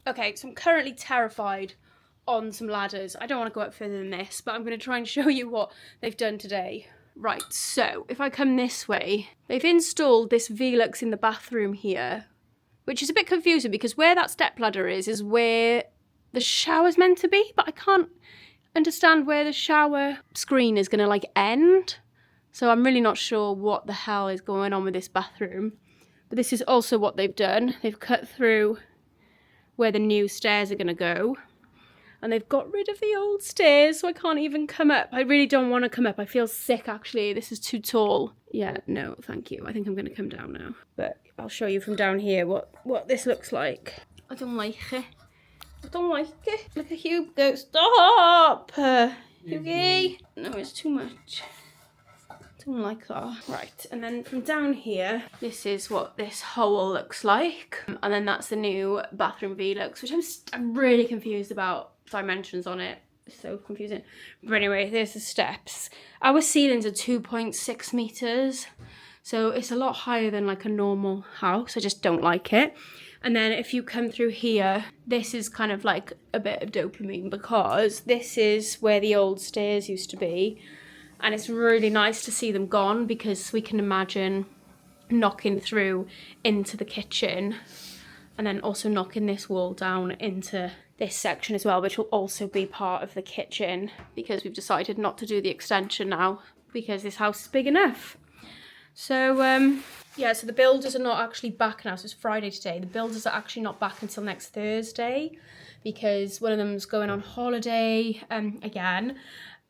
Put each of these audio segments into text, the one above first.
Okay, so I'm currently terrified on some ladders. I don't want to go up further than this, but I'm going to try and show you what they've done today. Right, so if I come this way, they've installed this Velux in the bathroom here, which is a bit confusing because where that stepladder is where the shower's meant to be, but I can't understand where the shower screen is going to like end. So I'm really not sure what the hell is going on with this bathroom. But this is also what they've done. They've cut through where the new stairs are going to go. And they've got rid of the old stairs, so I can't even come up. I really don't want to come up. I feel sick, actually. This is too tall. Yeah, no, thank you. I think I'm going to come down now. But I'll show you from down here what this looks like. I don't like it. I don't like it. Look at Hugh go. Stop! Hughie. No, it's too much. Don't like that. Right, and then from down here, this is what this hole looks like. And then that's the new bathroom Velux, which I'm really confused about dimensions on it. It's so confusing. But anyway, there's the steps. Our ceilings are 2.6 meters. So it's a lot higher than like a normal house. I just don't like it. And then if you come through here, this is kind of like a bit of dopamine because this is where the old stairs used to be. And it's really nice to see them gone because we can imagine knocking through into the kitchen and then also knocking this wall down into this section as well, which will also be part of the kitchen because we've decided not to do the extension now because this house is big enough. So, yeah, so the builders are not actually back now. So it's Friday today. The builders are actually not back until next Thursday because one of them's going on holiday again.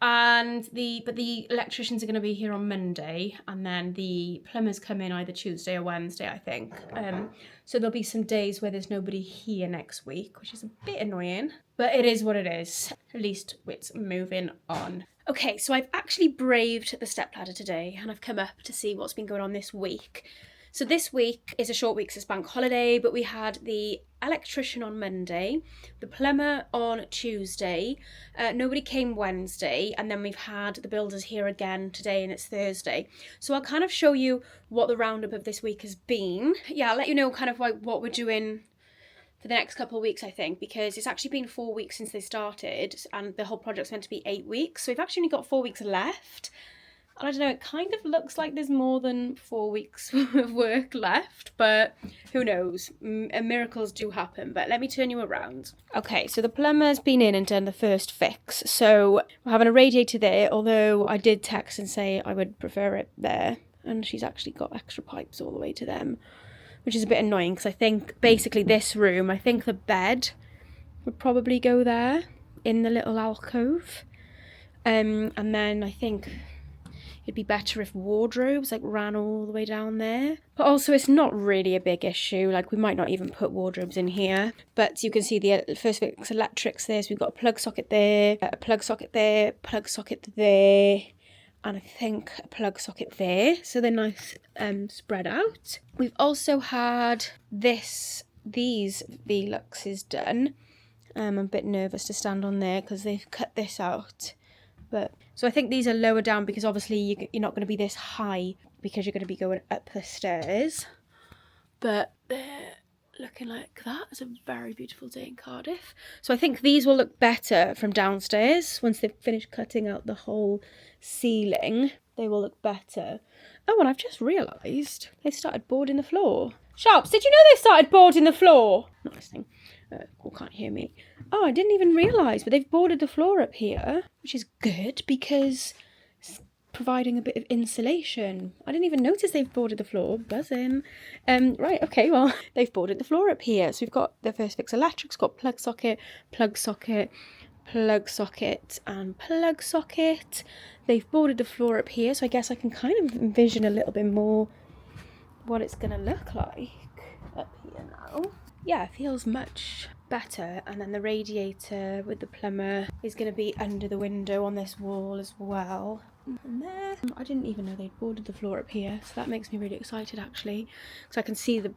But the electricians are going to be here on Monday, and then the plumbers come in either Tuesday or Wednesday, I think. So there'll be some days where there's nobody here next week, which is a bit annoying, but it is what it is. At least it's moving on. Okay, so I've actually braved the stepladder today, and I've come up to see what's been going on this week. So this week is a short week, so it's bank holiday, but we had the electrician on Monday, the plumber on Tuesday, nobody came Wednesday, and then we've had the builders here again today, and it's Thursday. So I'll kind of show you what the roundup of this week has been. Yeah, I'll let you know kind of like what we're doing for the next couple of weeks, I think, because it's actually been 4 weeks since they started, and the whole project's meant to be 8 weeks, so we've actually only got 4 weeks left. I don't know, it kind of looks like there's more than 4 weeks of work left, but who knows? Miracles do happen, but let me turn you around. Okay, so the plumber's been in and done the first fix. So we're having a radiator there, although I did text and say I would prefer it there. And she's actually got extra pipes all the way to them, which is a bit annoying because I think basically this room, I think the bed would probably go there in the little alcove. And then I think it'd be better if wardrobes like ran all the way down there. But also it's not really a big issue. Like we might not even put wardrobes in here. But you can see the first fix electrics there. So we've got a plug socket there, a plug socket there, plug socket there, and I think a plug socket there. So they're nice spread out. We've also had these Veluxes done. I'm a bit nervous to stand on there because they've cut this out. But so I think these are lower down because obviously you're not going to be this high because you're going to be going up the stairs. But they're looking like that. It's a very beautiful day in Cardiff. So I think these will look better from downstairs. Once they've finished cutting out the whole ceiling, they will look better. Oh, and I've just realised they started boarding the floor. Sharps, did you know they started boarding the floor? Not listening. Or can't hear me. Oh, I didn't even realise, but they've boarded the floor up here, which is good because it's providing a bit of insulation. I didn't even notice they've boarded the floor. Buzzing. Right, okay, well, they've boarded the floor up here. So we've got the first fix electrics, got plug socket, plug socket, plug socket, and plug socket. They've boarded the floor up here, so I guess I can kind of envision a little bit more what it's going to look like up here now. Yeah, it feels much better. And then the radiator with the plumber is going to be under the window on this wall as well. And there, I didn't even know they'd boarded the floor up here, so that makes me really excited actually, so I can see the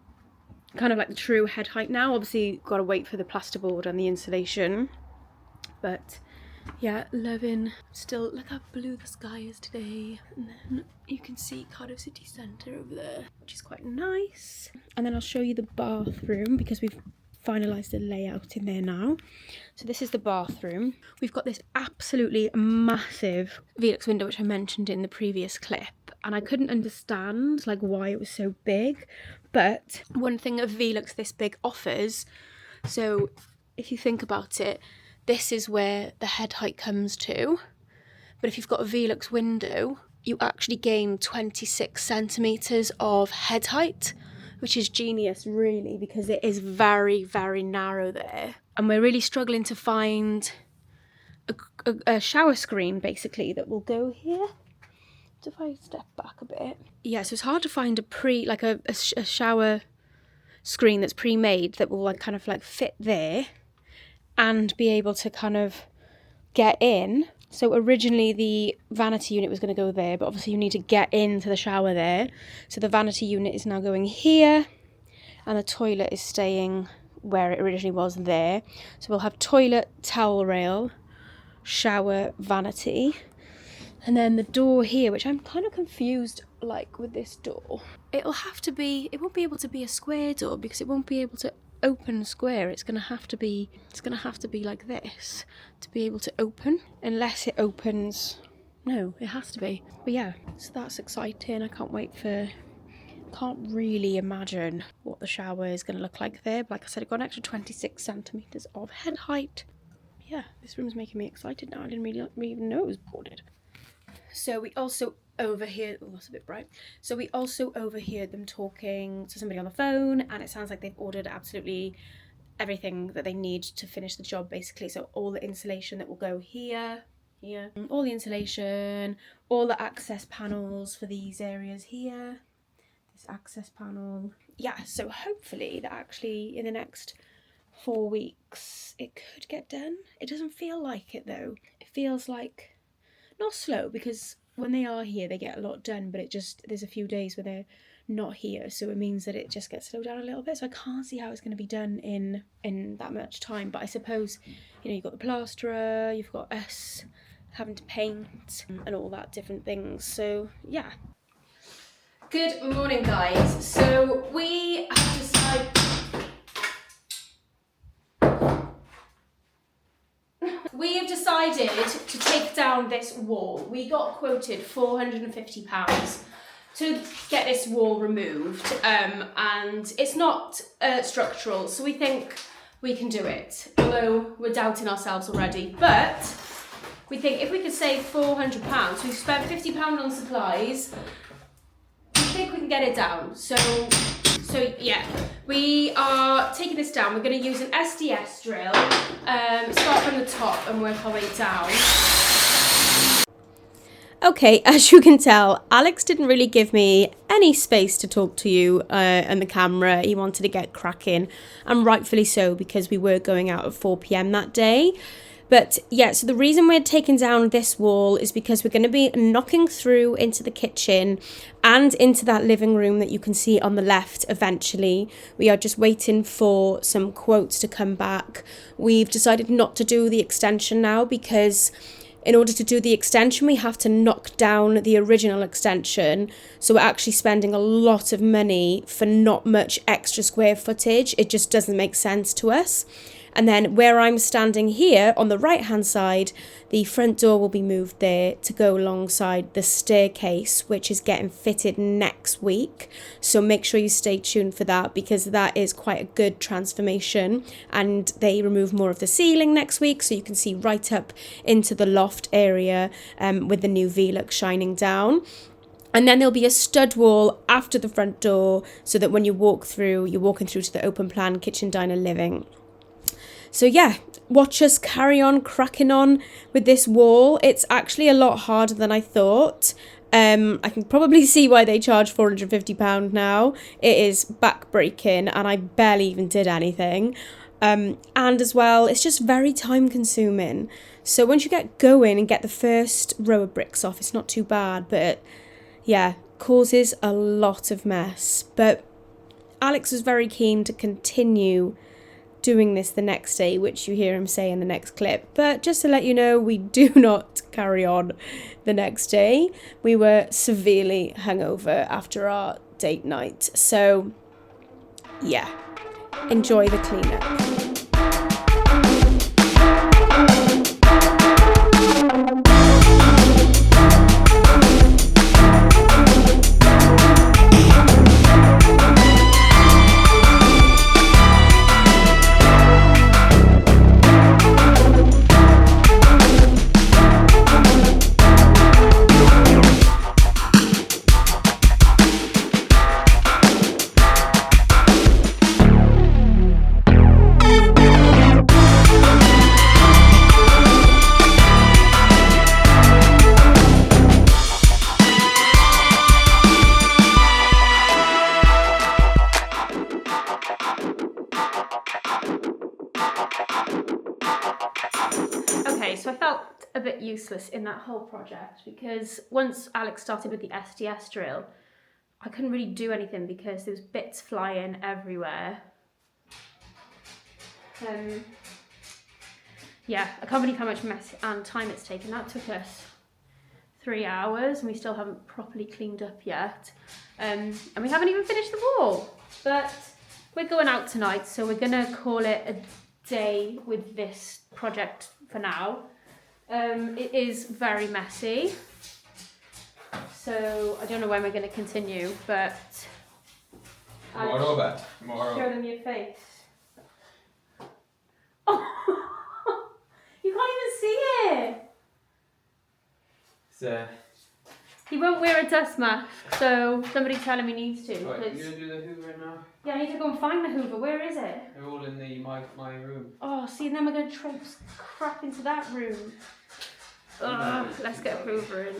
kind of like the true head height now. Obviously got to wait for the plasterboard and the insulation, but yeah, loving. Still, look how blue the sky is today. And then you can see Cardiff city centre over there, which is quite nice. And then I'll show you the bathroom because we've finalised the layout in there now. So this is the bathroom. We've got this absolutely massive Velux window, which I mentioned in the previous clip, and I couldn't understand like why it was so big. But one thing a Velux this big offers, so if you think about it, this is where the head height comes to. But if you've got a Velux window, you actually gain 26 centimetres of head height, which is genius really, because it is very, very narrow there. And we're really struggling to find a shower screen basically that will go here. So if I step back a bit. Yeah, so it's hard to find a shower screen that's pre-made that will like kind of like fit there and be able to kind of get in. So originally the vanity unit was going to go there, but obviously you need to get into the shower there. So the vanity unit is now going here, and the toilet is staying where it originally was there. So we'll have toilet, towel rail, shower, vanity. And then the door here, which I'm kind of confused like with this door. It won't be able to be a square door because it won't be able to open square. It's gonna have to be like this to be able to open, unless it opens. No, it has to be. But yeah, so that's exciting. I can't really imagine what the shower is gonna look like there. But like I said, it got an extra 26 centimeters of head height. Yeah, this room's making me excited now. I didn't really even know it was boarded. So we also overheard, oh that's a bit bright. So we also overheard them talking to somebody on the phone, and it sounds like they've ordered absolutely everything that they need to finish the job basically. So all the insulation that will go here, all the insulation, all the access panels for these areas here, this access panel. Yeah, so hopefully that actually in the next 4 weeks it could get done. It doesn't feel like it though. It feels like not slow, because when they are here they get a lot done, but there's a few days where they're not here, so it means that it just gets slowed down a little bit. So I can't see how it's going to be done in that much time. But I suppose, you've got the plasterer, you've got us having to paint and all that different things. So yeah. Good morning guys. So we have decided to take down this wall. We got quoted £450 to get this wall removed, and it's not structural, so we think we can do it, although we're doubting ourselves already. But we think if we could save £400, we've spent £50 on supplies, we think we can get it down. So yeah, we are taking this down. We're going to use an SDS drill, start from the top and work our way down. Okay, as you can tell, Alex didn't really give me any space to talk to you and the camera. He wanted to get cracking, and rightfully so, because we were going out at 4 p.m. that day. But yeah, so the reason we're taking down this wall is because we're going to be knocking through into the kitchen and into that living room that you can see on the left eventually. We are just waiting for some quotes to come back. We've decided not to do the extension now because in order to do the extension, we have to knock down the original extension. So we're actually spending a lot of money for not much extra square footage. It just doesn't make sense to us. And then where I'm standing here on the right hand side, the front door will be moved there to go alongside the staircase, which is getting fitted next week. So make sure you stay tuned for that, because that is quite a good transformation, and they remove more of the ceiling next week, so you can see right up into the loft area with the new Velux shining down. And then there'll be a stud wall after the front door, so that when you walk through, you're walking through to the open plan kitchen, diner, living. So yeah, watch us carry on cracking on with this wall. It's actually a lot harder than I thought. I can probably see why they charge £450 now. It is back-breaking, and I barely even did anything. And as well, it's just very time-consuming. So once you get going and get the first row of bricks off, it's not too bad. But yeah, causes a lot of mess. But Alex was very keen to continue doing this the next day, which you hear him say in the next clip. But just to let you know, we do not carry on the next day. We were severely hungover after our date night. So yeah, enjoy the cleanup. Okay, so I felt a bit useless in that whole project because once Alex started with the SDS drill, I couldn't really do anything because there was bits flying everywhere. Yeah, I can't believe how much mess and time it's taken. That took us 3 hours and we still haven't properly cleaned up yet. And we haven't even finished the wall. But we're going out tonight, so we're gonna call it a day with this project for now. It is very messy, so I don't know when we're going to continue, but Tomorrow. Show them your face. Oh, you can't even see it. He won't wear a dust mask, so somebody tell him he needs to. Right, you're going to do the Hoover now? Yeah, I need to go and find the Hoover. Where is it? They're all in my room. Oh, see, and then we're going to traipse crap into that room. Let's get a Hoover in.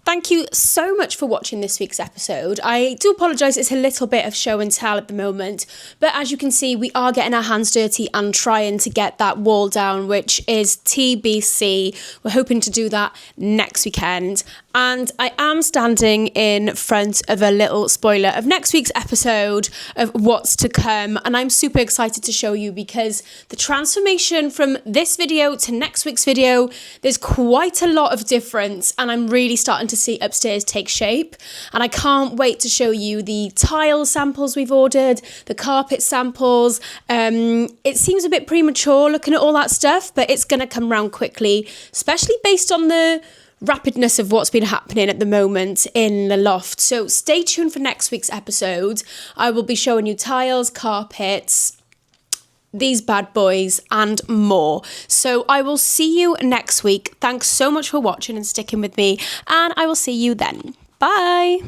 Thank you so much for watching this week's episode. I do apologise, it's a little bit of show and tell at the moment, but as you can see, we are getting our hands dirty and trying to get that wall down, which is TBC. We're hoping to do that next weekend. And I am standing in front of a little spoiler of next week's episode of what's to come. And I'm super excited to show you because the transformation from this video to next week's video, there's quite a lot of difference. And I'm really starting to see upstairs take shape. And I can't wait to show you the tile samples we've ordered, the carpet samples. It seems a bit premature looking at all that stuff, but it's going to come round quickly, especially based on the rapidness of what's been happening at the moment in the loft. So stay tuned for next week's episode. I will be showing you tiles, carpets, these bad boys and more. So I will see you next week. Thanks so much for watching and sticking with me, and I will see you then. Bye.